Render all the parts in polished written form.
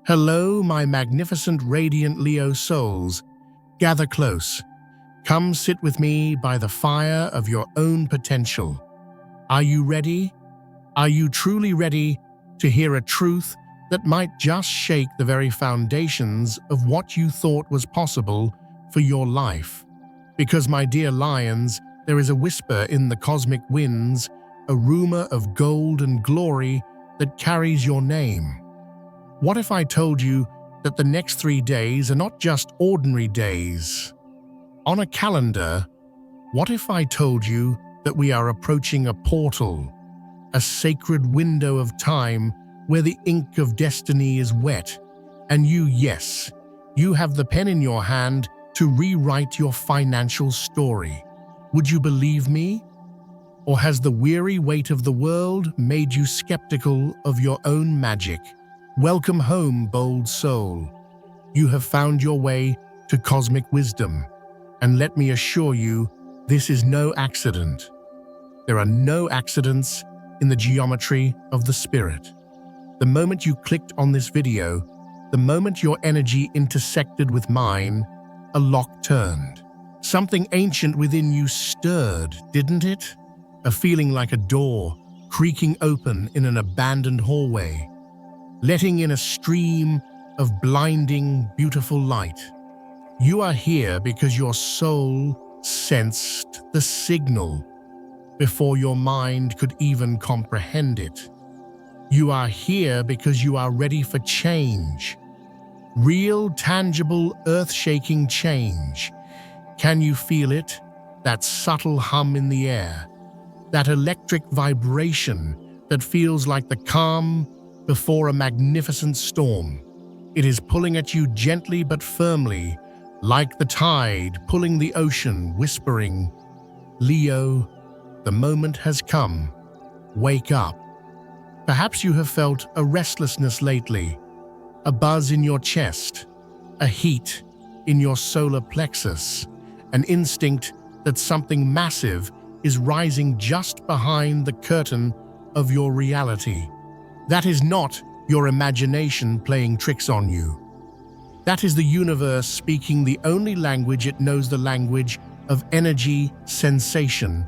Hello, my magnificent, radiant Leo souls. Gather close. Come sit with me by the fire of your own potential. Are you ready? Are you truly ready to hear a truth that might just shake the very foundations of what you thought was possible for your life? Because, my dear lions, there is a whisper in the cosmic winds, a rumor of gold and glory that carries your name. What if I told you that the next 3 days are not just ordinary days? On a calendar, what if I told you that we are approaching a portal, a sacred window of time where the ink of destiny is wet, and yes, you have the pen in your hand to rewrite your financial story? Would you believe me? Or has the weary weight of the world made you skeptical of your own magic? Welcome home, bold soul. You have found your way to cosmic wisdom. And let me assure you, this is no accident. There are no accidents in the geometry of the spirit. The moment you clicked on this video, the moment your energy intersected with mine, a lock turned. Something ancient within you stirred, didn't it? A feeling like a door creaking open in an abandoned hallway, letting in a stream of blinding, beautiful light. You are here because your soul sensed the signal before your mind could even comprehend it. You are here because you are ready for change. Real, tangible, earth-shaking change. Can you feel it? That subtle hum in the air. That electric vibration that feels like the calm before a magnificent storm. It is pulling at you gently but firmly, like the tide pulling the ocean, whispering, "Leo, the moment has come. Wake up." Perhaps you have felt a restlessness lately, a buzz in your chest, a heat in your solar plexus, an instinct that something massive is rising just behind the curtain of your reality. That is not your imagination playing tricks on you. That is the universe speaking the only language it knows, the language of energy, sensation,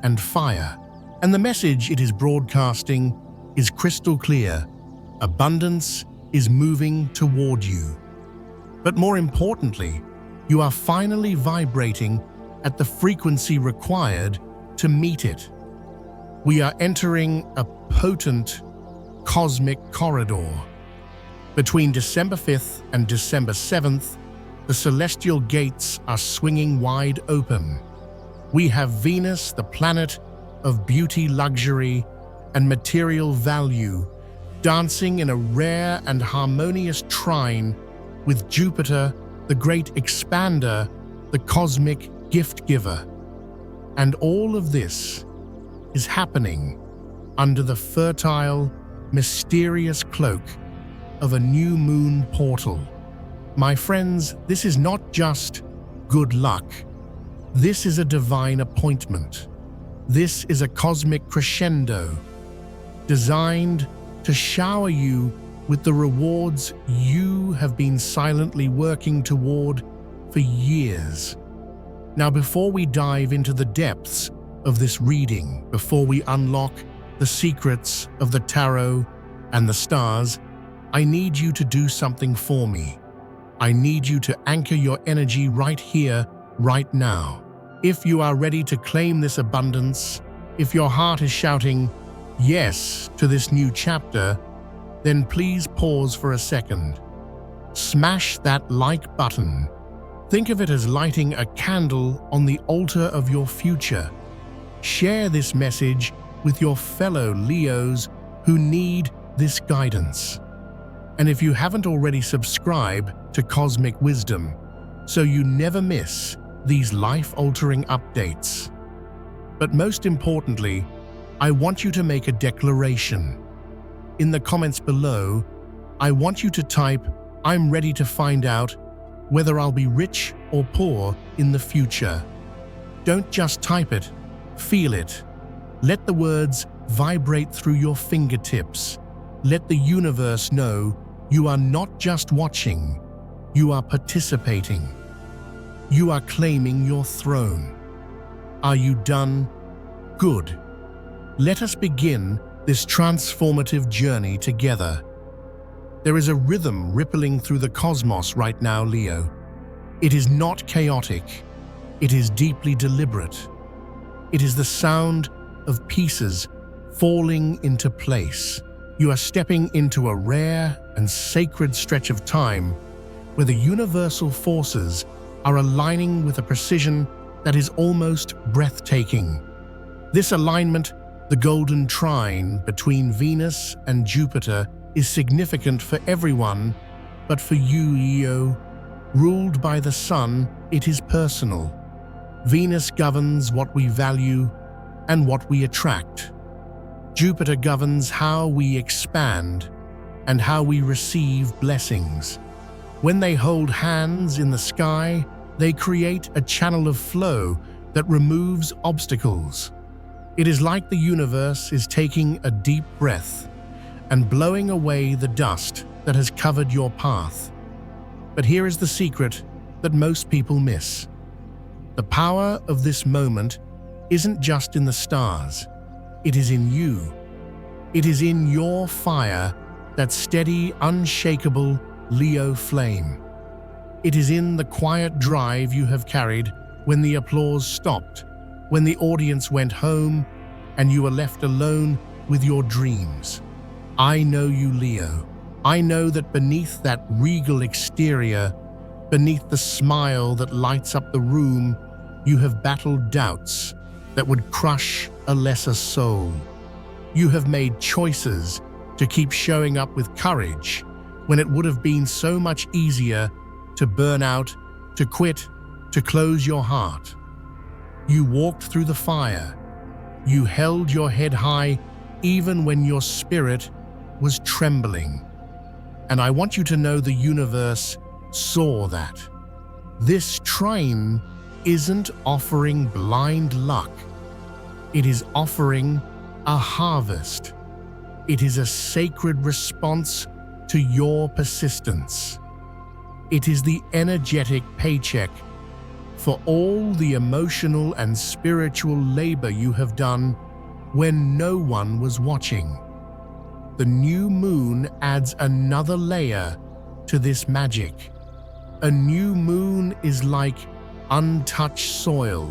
and fire. And the message it is broadcasting is crystal clear. Abundance is moving toward you. But more importantly, you are finally vibrating at the frequency required to meet it. We are entering a potent cosmic corridor. Between December 5th and December 7th, the celestial gates are swinging wide open. We have Venus, the planet of beauty, luxury, and material value, dancing in a rare and harmonious trine with Jupiter, the great expander, the cosmic gift giver. And all of this is happening under the fertile, mysterious cloak of a new moon portal. My friends, this is not just good luck. This is a divine appointment. This is a cosmic crescendo designed to shower you with the rewards you have been silently working toward for years. Now, before we dive into the depths of this reading, before we unlock the secrets of the tarot and the stars, I need you to do something for me. I need you to anchor your energy right here, right now. If you are ready to claim this abundance, if your heart is shouting yes to this new chapter, then please pause for a second. Smash that like button. Think of it as lighting a candle on the altar of your future. Share this message with your fellow Leos who need this guidance. And if you haven't already, subscribe to Cosmic Wisdom so you never miss these life-altering updates. But most importantly, I want you to make a declaration. In the comments below, I want you to type, "I'm ready to find out whether I'll be rich or poor in the future." Don't just type it, feel it. Let the words vibrate through your fingertips. Let the universe know You are not just watching, you are participating. You are claiming your throne. Are you done? Good. Let us begin this transformative journey together. There is a rhythm rippling through the cosmos right now, Leo. It is not chaotic. It is deeply deliberate. It is the sound of pieces falling into place. You are stepping into a rare and sacred stretch of time where the universal forces are aligning with a precision that is almost breathtaking. This alignment, the golden trine between Venus and Jupiter, is significant for everyone, but for you, Leo, ruled by the Sun, it is personal. Venus governs what we value and what we attract. Jupiter governs how we expand and how we receive blessings. When they hold hands in the sky, they create a channel of flow that removes obstacles. It is like the universe is taking a deep breath and blowing away the dust that has covered your path. But here is the secret that most people miss. The power of this moment isn't just in the stars. It is in you. It is in your fire, that steady, unshakable Leo flame. It is in the quiet drive you have carried when the applause stopped, when the audience went home, and you were left alone with your dreams. I know you, Leo. I know that beneath that regal exterior, beneath the smile that lights up the room, you have battled doubts that would crush a lesser soul. You have made choices to keep showing up with courage when it would have been so much easier to burn out, to quit, to close your heart. You walked through the fire. You held your head high even when your spirit was trembling. And I want you to know the universe saw that. This trine isn't offering blind luck. It is offering a harvest. It is a sacred response to your persistence. It is the energetic paycheck for all the emotional and spiritual labor you have done when no one was watching. The new moon adds another layer to this magic. A new moon is like untouched soil,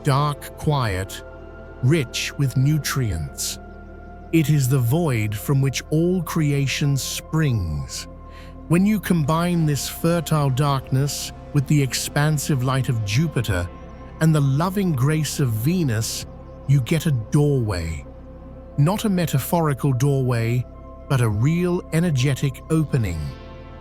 dark, quiet, rich with nutrients. It is the void from which all creation springs. When you combine this fertile darkness with the expansive light of Jupiter and the loving grace of Venus, you get a doorway. Not a metaphorical doorway, but a real energetic opening.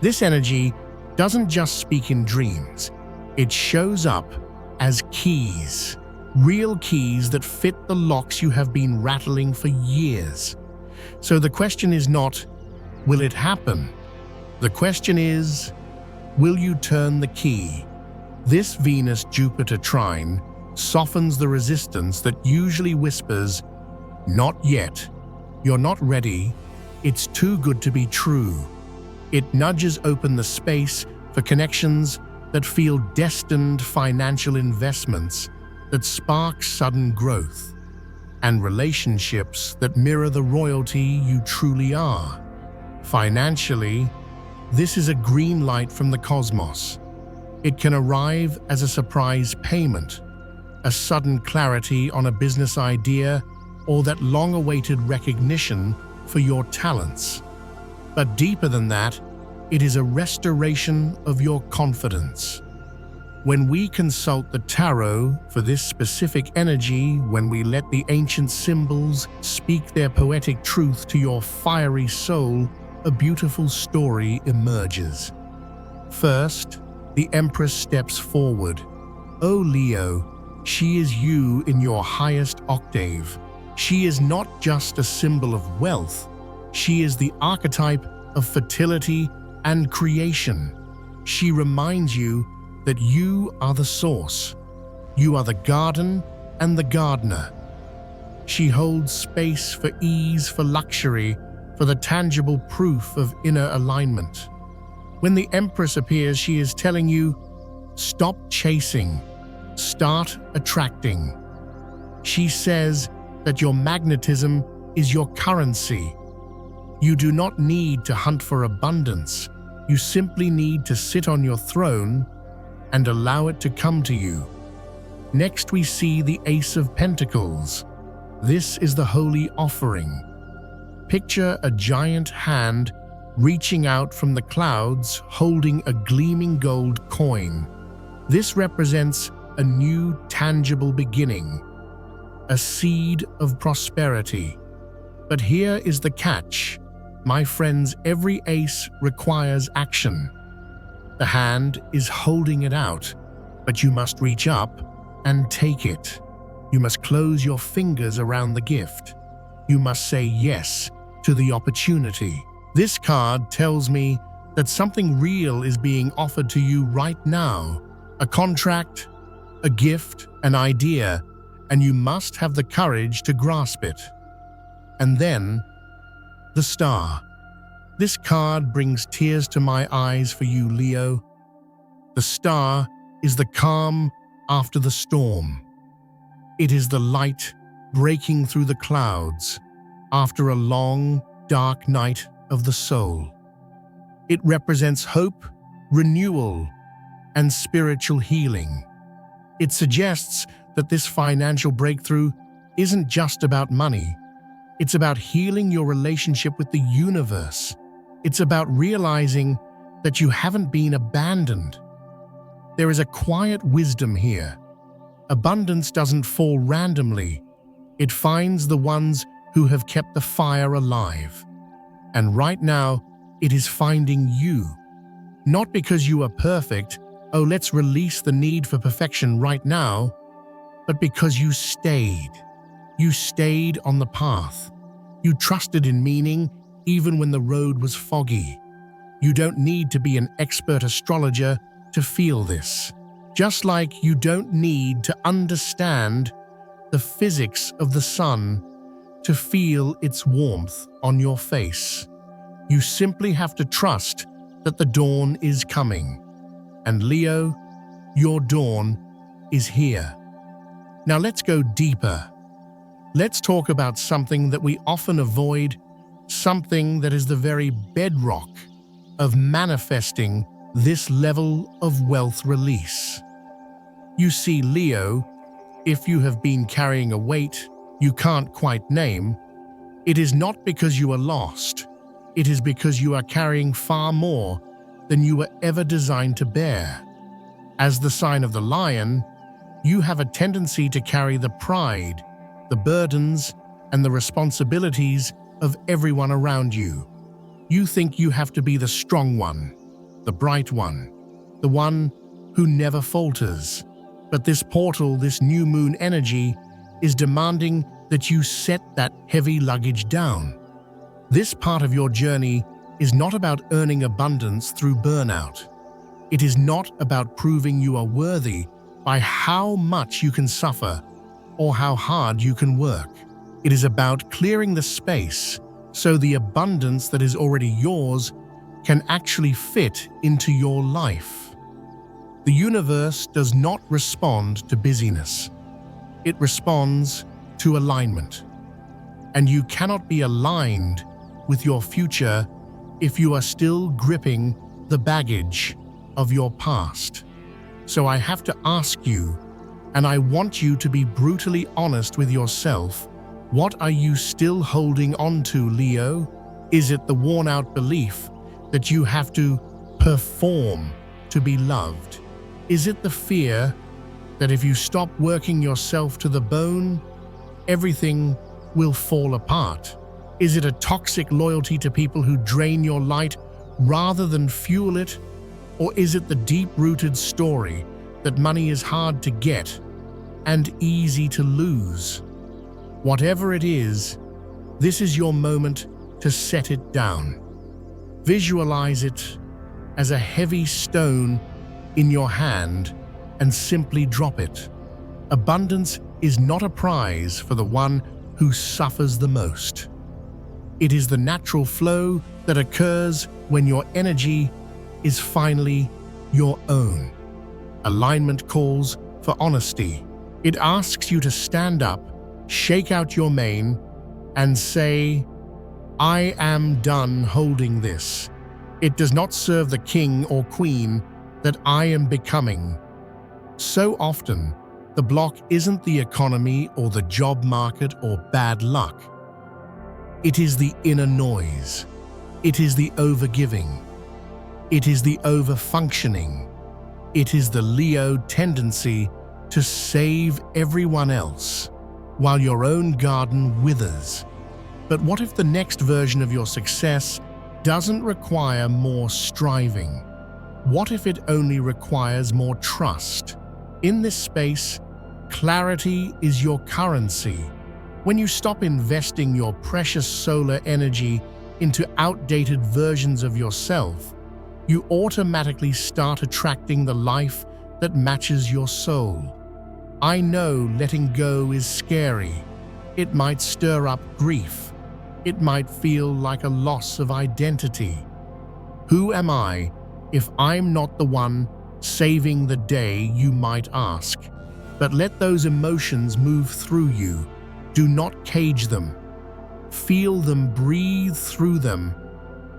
This energy doesn't just speak in dreams. It shows up as keys. Real keys that fit the locks you have been rattling for years. So the question is not, will it happen? The question is, will you turn the key? This Venus-Jupiter trine softens the resistance that usually whispers, "Not yet. You're not ready. It's too good to be true." It nudges open the space for connections that feel destined, financial investments that spark sudden growth, and relationships that mirror the royalty you truly are. Financially, this is a green light from the cosmos. It can arrive as a surprise payment, a sudden clarity on a business idea, or that long-awaited recognition for your talents. But deeper than that, it is a restoration of your confidence. When we consult the tarot for this specific energy, when we let the ancient symbols speak their poetic truth to your fiery soul, a beautiful story emerges. First, the Empress steps forward. Oh Leo, she is you in your highest octave. She is not just a symbol of wealth. She is the archetype of fertility and creation. She reminds you that you are the source. You are the garden and the gardener. She holds space for ease, for luxury, for the tangible proof of inner alignment. When the Empress appears, she is telling you, stop chasing, start attracting. She says that your magnetism is your currency. You do not need to hunt for abundance. You simply need to sit on your throne and allow it to come to you. Next, we see the Ace of Pentacles. This is the holy offering. Picture a giant hand reaching out from the clouds holding a gleaming gold coin. This represents a new tangible beginning, a seed of prosperity. But here is the catch. My friends, every ace requires action. The hand is holding it out, but you must reach up and take it. You must close your fingers around the gift. You must say yes to the opportunity. This card tells me that something real is being offered to you right now. A contract, a gift, an idea, and you must have the courage to grasp it. And then, the Star. This card brings tears to my eyes for you, Leo. The Star is the calm after the storm. It is the light breaking through the clouds after a long, dark night of the soul. It represents hope, renewal, and spiritual healing. It suggests that this financial breakthrough isn't just about money. It's about healing your relationship with the universe. It's about realizing that you haven't been abandoned. There is a quiet wisdom here. Abundance doesn't fall randomly. It finds the ones who have kept the fire alive. And right now, it is finding you. Not because you are perfect, oh, let's release the need for perfection right now, but because you stayed. You stayed on the path. You trusted in meaning even when the road was foggy. You don't need to be an expert astrologer to feel this. Just like you don't need to understand the physics of the sun to feel its warmth on your face. You simply have to trust that the dawn is coming. And Leo, your dawn is here. Now let's go deeper. Let's talk about something that we often avoid, something that is the very bedrock of manifesting this level of wealth release. You see, Leo, if you have been carrying a weight you can't quite name, it is not because you are lost. It is because you are carrying far more than you were ever designed to bear. As the sign of the lion, you have a tendency to carry the pride, the burdens, and the responsibilities of everyone around you. You think you have to be the strong one, the bright one, the one who never falters. But this portal, this new moon energy, is demanding that you set that heavy luggage down. This part of your journey is not about earning abundance through burnout. It is not about proving you are worthy by how much you can suffer or how hard you can work. It is about clearing the space so the abundance that is already yours can actually fit into your life. The universe does not respond to busyness. It responds to alignment. And you cannot be aligned with your future if you are still gripping the baggage of your past. So I have to ask you, and I want you to be brutally honest with yourself, what are you still holding on to, Leo? Is it the worn-out belief that you have to perform to be loved? Is it the fear that if you stop working yourself to the bone, everything will fall apart? Is it a toxic loyalty to people who drain your light rather than fuel it? Or is it the deep-rooted story that money is hard to get and easy to lose? Whatever it is, this is your moment to set it down. Visualize it as a heavy stone in your hand and simply drop it. Abundance is not a prize for the one who suffers the most. It is the natural flow that occurs when your energy is finally your own. Alignment calls for honesty. It asks you to stand up, shake out your mane, and say, "I am done holding this." It does not serve the king or queen that I am becoming. So often, the block isn't the economy or the job market or bad luck. It is the inner noise. It is the overgiving. It is the overfunctioning. It is the Leo tendency to save everyone else while your own garden withers. But what if the next version of your success doesn't require more striving? What if it only requires more trust? In this space, clarity is your currency. When you stop investing your precious solar energy into outdated versions of yourself, you automatically start attracting the life that matches your soul. I know letting go is scary. It might stir up grief. It might feel like a loss of identity. Who am I if I'm not the one saving the day, you might ask? But let those emotions move through you. Do not cage them. Feel them, breathe through them,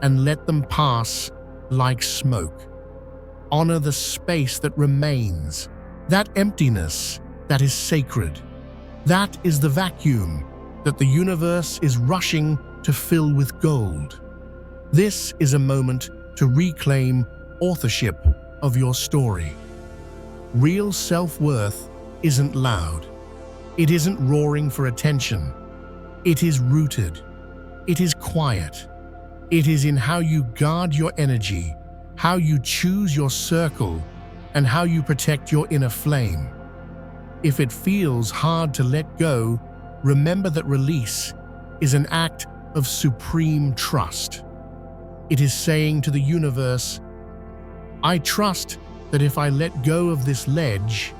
and let them pass like smoke. Honor the space that remains, that emptiness that is sacred. That is the vacuum that the universe is rushing to fill with gold. This is a moment to reclaim authorship of your story. Real self-worth isn't loud. It isn't roaring for attention. It is rooted. It is quiet. It is in how you guard your energy, how you choose your circle, and how you protect your inner flame. If it feels hard to let go, remember that release is an act of supreme trust. It is saying to the universe, "I trust that if I let go of this ledge,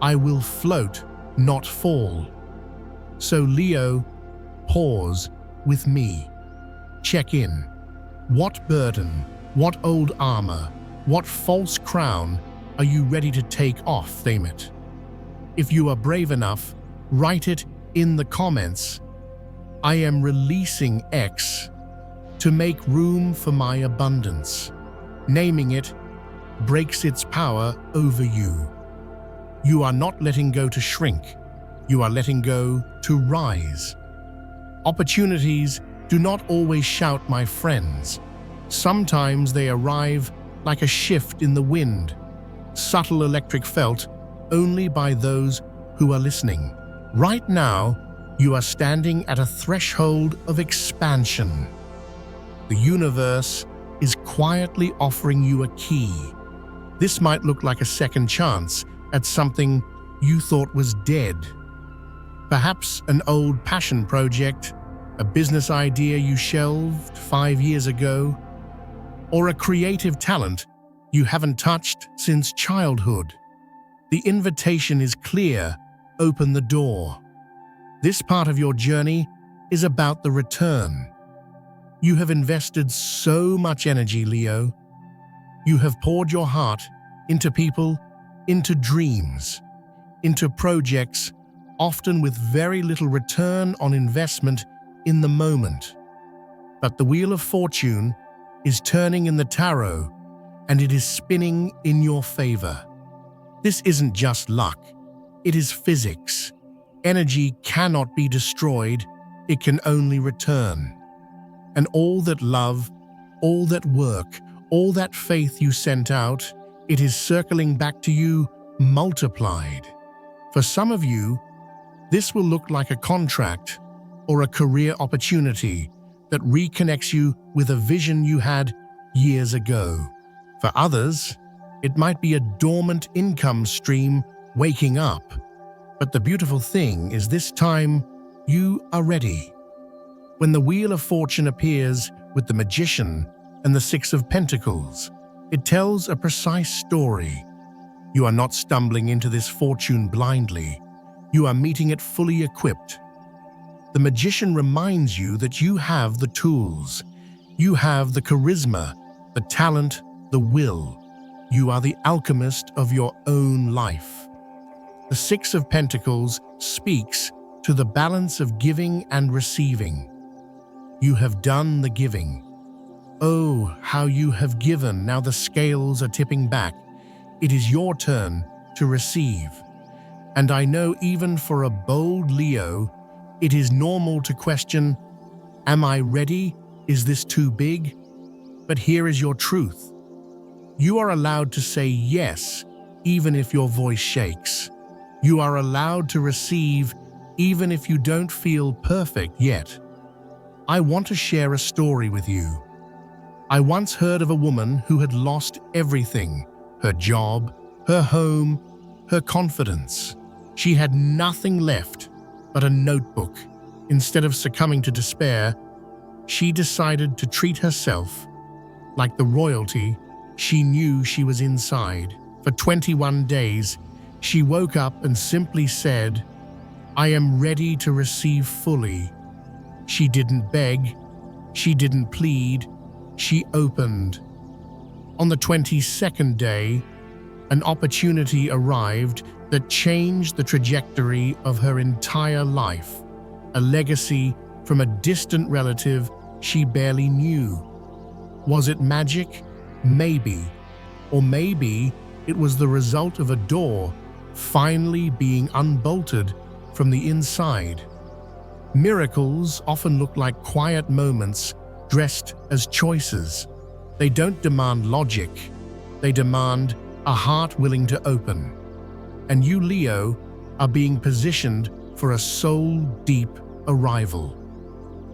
I will float, not fall." So Leo, pause with me. Check in. What burden, what old armor, what false crown are you ready to take off, Thamit? If you are brave enough, write it in the comments. I am releasing X to make room for my abundance. Naming it breaks its power over you. You are not letting go to shrink. You are letting go to rise. Opportunities do not always shout, my friends. Sometimes they arrive like a shift in the wind, subtle electric felt only by those who are listening. Right now, you are standing at a threshold of expansion. The universe is quietly offering you a key. This might look like a second chance at something you thought was dead. Perhaps an old passion project, a business idea you shelved 5 years ago, or a creative talent you haven't touched since childhood. The invitation is clear. Open the door. This part of your journey is about the return. You have invested so much energy, Leo. You have poured your heart into people, into dreams, into projects, often with very little return on investment in the moment. But the Wheel of Fortune is turning in the tarot, and it is spinning in your favor. This isn't just luck. It is physics. Energy cannot be destroyed. It can only return. And all that love, all that work, all that faith you sent out, it is circling back to you multiplied. For some of you, this will look like a contract or a career opportunity that reconnects you with a vision you had years ago. For others, it might be a dormant income stream waking up. But the beautiful thing is this time, you are ready. When the Wheel of Fortune appears with the Magician and the Six of Pentacles, it tells a precise story. You are not stumbling into this fortune blindly. You are meeting it fully equipped. The magician reminds you that you have the tools. You have the charisma, the talent, the will. You are the alchemist of your own life. The Six of Pentacles speaks to the balance of giving and receiving. You have done the giving. Oh, how you have given, now the scales are tipping back. It is your turn to receive. And I know even for a bold Leo, it is normal to question, am I ready? Is this too big? But here is your truth. You are allowed to say yes, even if your voice shakes. You are allowed to receive, even if you don't feel perfect yet. I want to share a story with you. I once heard of a woman who had lost everything: her job, her home, her confidence. She had nothing left but a notebook. Instead of succumbing to despair, she decided to treat herself like the royalty she knew she was inside. For 21 days, she woke up and simply said, I am ready to receive fully. She didn't beg, she didn't plead, she opened. On the 22nd day, an opportunity arrived that changed the trajectory of her entire life, a legacy from a distant relative she barely knew. Was it magic? Maybe. Or maybe it was the result of a door finally being unbolted from the inside. Miracles often look like quiet moments dressed as choices. They don't demand logic. They demand a heart willing to open. And you, Leo, are being positioned for a soul-deep arrival.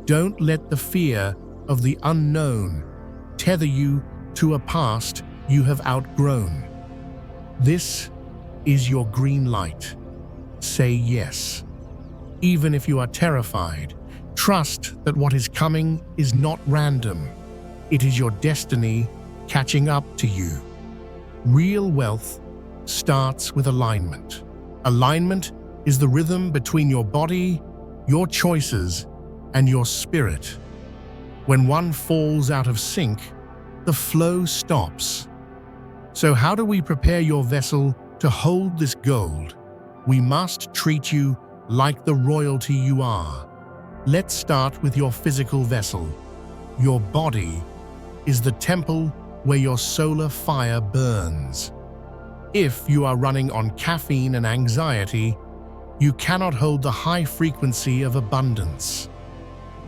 Don't let the fear of the unknown tether you to a past you have outgrown. This is your green light. Say yes. Even if you are terrified, trust that what is coming is not random. It is your destiny catching up to you. Real wealth starts with alignment. Alignment is the rhythm between your body, your choices, and your spirit. When one falls out of sync, the flow stops. So how do we prepare your vessel to hold this gold? We must treat you like the royalty you are. Let's start with your physical vessel. Your body is the temple where your solar fire burns. If you are running on caffeine and anxiety, you cannot hold the high frequency of abundance.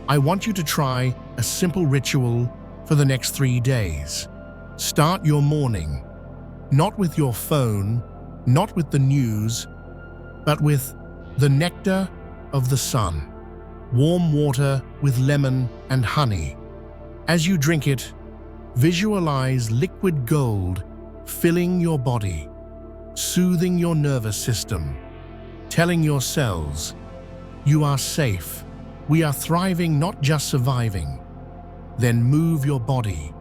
I want you to try a simple ritual for the next 3 days. Start your morning, not with your phone, not with the news, but with the nectar of the sun. Warm water with lemon and honey. As you drink it, visualize liquid gold filling your body, soothing your nervous system, telling your cells, you are safe. We are thriving, not just surviving. Then move your body,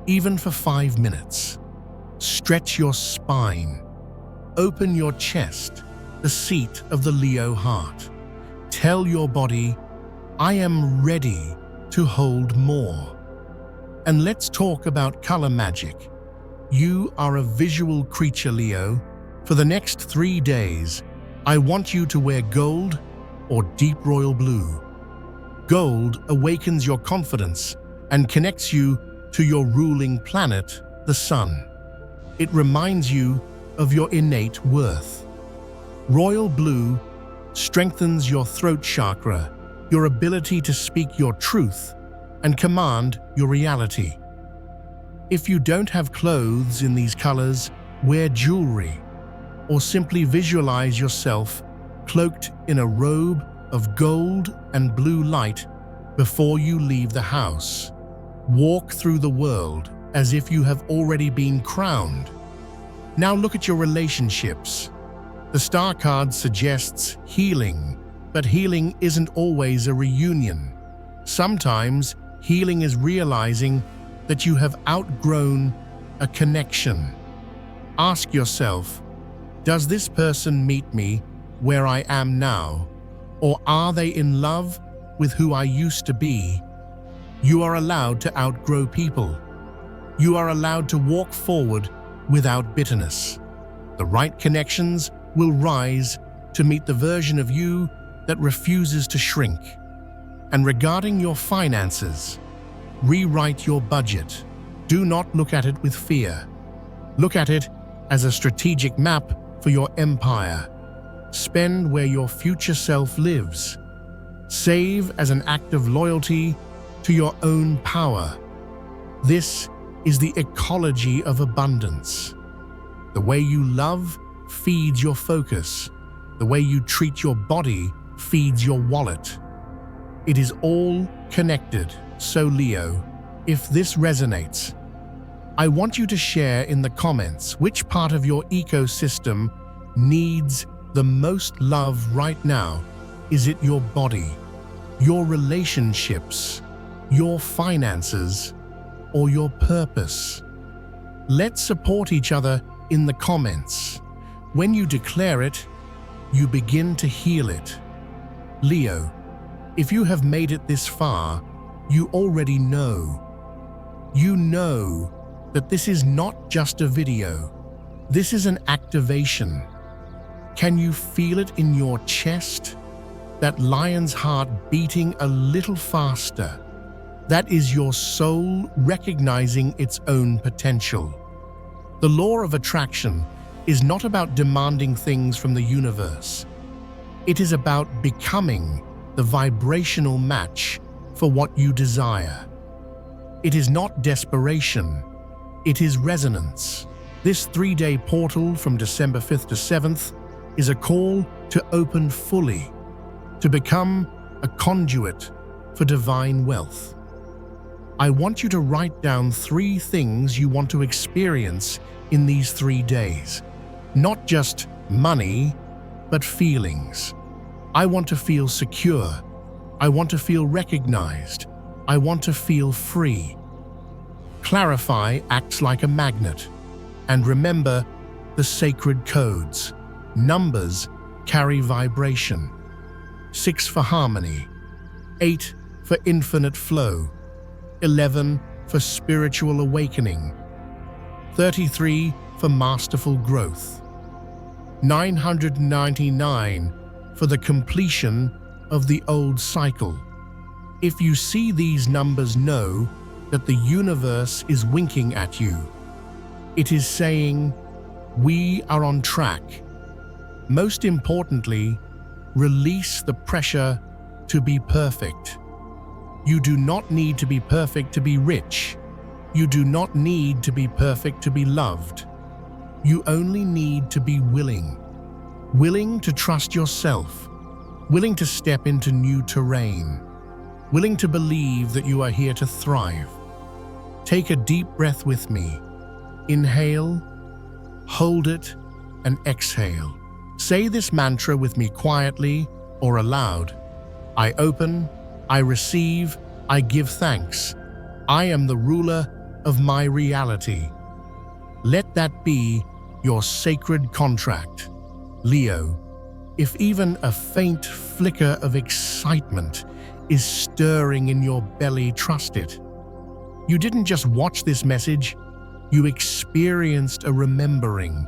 even for 5 minutes. Stretch your spine. Open your chest, the seat of the Leo heart. Tell your body, I am ready to hold more. And let's talk about color magic. You are a visual creature, Leo. For the next 3 days, I want you to wear gold or deep royal blue. Gold awakens your confidence and connects you to your ruling planet, the sun. It reminds you of your innate worth. Royal blue strengthens your throat chakra, your ability to speak your truth and command your reality. If you don't have clothes in these colors, wear jewelry, or simply visualize yourself cloaked in a robe of gold and blue light before you leave the house. Walk through the world as if you have already been crowned. Now look at your relationships. The star card suggests healing, but healing isn't always a reunion. Sometimes healing is realizing that you have outgrown a connection. Ask yourself, does this person meet me where I am now? Or are they in love with who I used to be. You are allowed to outgrow people. You are allowed to walk forward without bitterness. The right connections will rise to meet the version of you that refuses to shrink. And regarding your finances, rewrite your budget. Do not look at it with fear. Look at it as a strategic map for your empire. Spend where your future self lives. Save as an act of loyalty to your own power. This is the ecology of abundance. The way you love feeds your focus. The way you treat your body feeds your wallet. It is all connected. So Leo, if this resonates, I want you to share in the comments which part of your ecosystem needs the most love right now. Is it your body, your relationships, your finances, or your purpose? Let's support each other in the comments. When you declare it, you begin to heal it. Leo, if you have made it this far, you already know. You know that this is not just a video. This is an activation. Can you feel it in your chest? That lion's heart beating a little faster. That is your soul recognizing its own potential. The law of attraction is not about demanding things from the universe. It is about becoming the vibrational match for what you desire. It is not desperation. It is resonance. This 3-day portal from December 5th to 7th is a call to open fully, to become a conduit for divine wealth. I want you to write down 3 things you want to experience in these 3 days. Not just money, but feelings. I want to feel secure. I want to feel recognized. I want to feel free. Clarify acts like a magnet. And remember the sacred codes. Numbers carry vibration. 6 for harmony. 8 for infinite flow. 11 for spiritual awakening. 33 for masterful growth. 999 for the completion of the old cycle. If you see these numbers, know that the universe is winking at you. It is saying, we are on track. Most importantly, release the pressure to be perfect. You do not need to be perfect to be rich. You do not need to be perfect to be loved. You only need to be willing. Willing to trust yourself. Willing to step into new terrain. Willing to believe that you are here to thrive. Take a deep breath with me. Inhale, hold it, and exhale. Say this mantra with me quietly or aloud. I open, I receive, I give thanks. I am the ruler of my reality. Let that be your sacred contract. Leo, if even a faint flicker of excitement is stirring in your belly, trust it. You didn't just watch this message, you experienced a remembering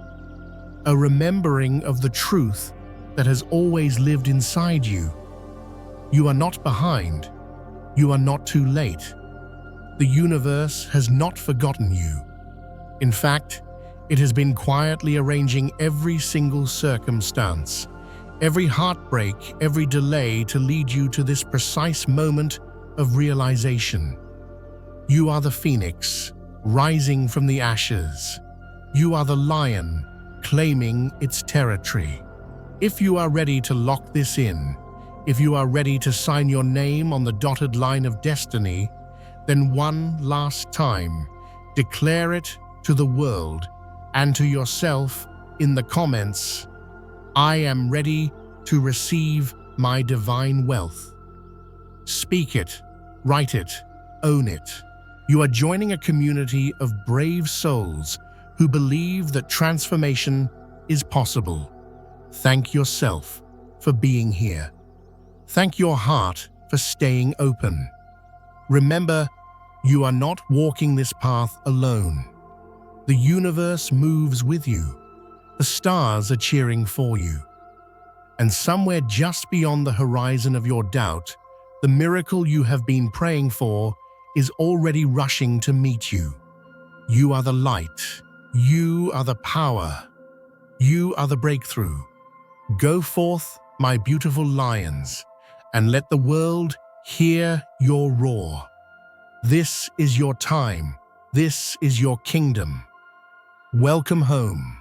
of the truth that has always lived inside you. You are not behind. You are not too late. The universe has not forgotten you. In fact, it has been quietly arranging every single circumstance, every heartbreak, every delay to lead you to this precise moment of realization. You are the phoenix, rising from the ashes. You are the lion, claiming its territory. If you are ready to lock this in, if you are ready to sign your name on the dotted line of destiny, then one last time, declare it to the world and to yourself in the comments. I am ready to receive my divine wealth. Speak it, write it, own it. You are joining a community of brave souls who believe that transformation is possible. Thank yourself for being here. Thank your heart for staying open. Remember, you are not walking this path alone. The universe moves with you. The stars are cheering for you. And somewhere just beyond the horizon of your doubt, the miracle you have been praying for is already rushing to meet you. You are the light. You are the power. You are the breakthrough. Go forth, my beautiful lions, and let the world hear your roar. This is your time. This is your kingdom. Welcome home.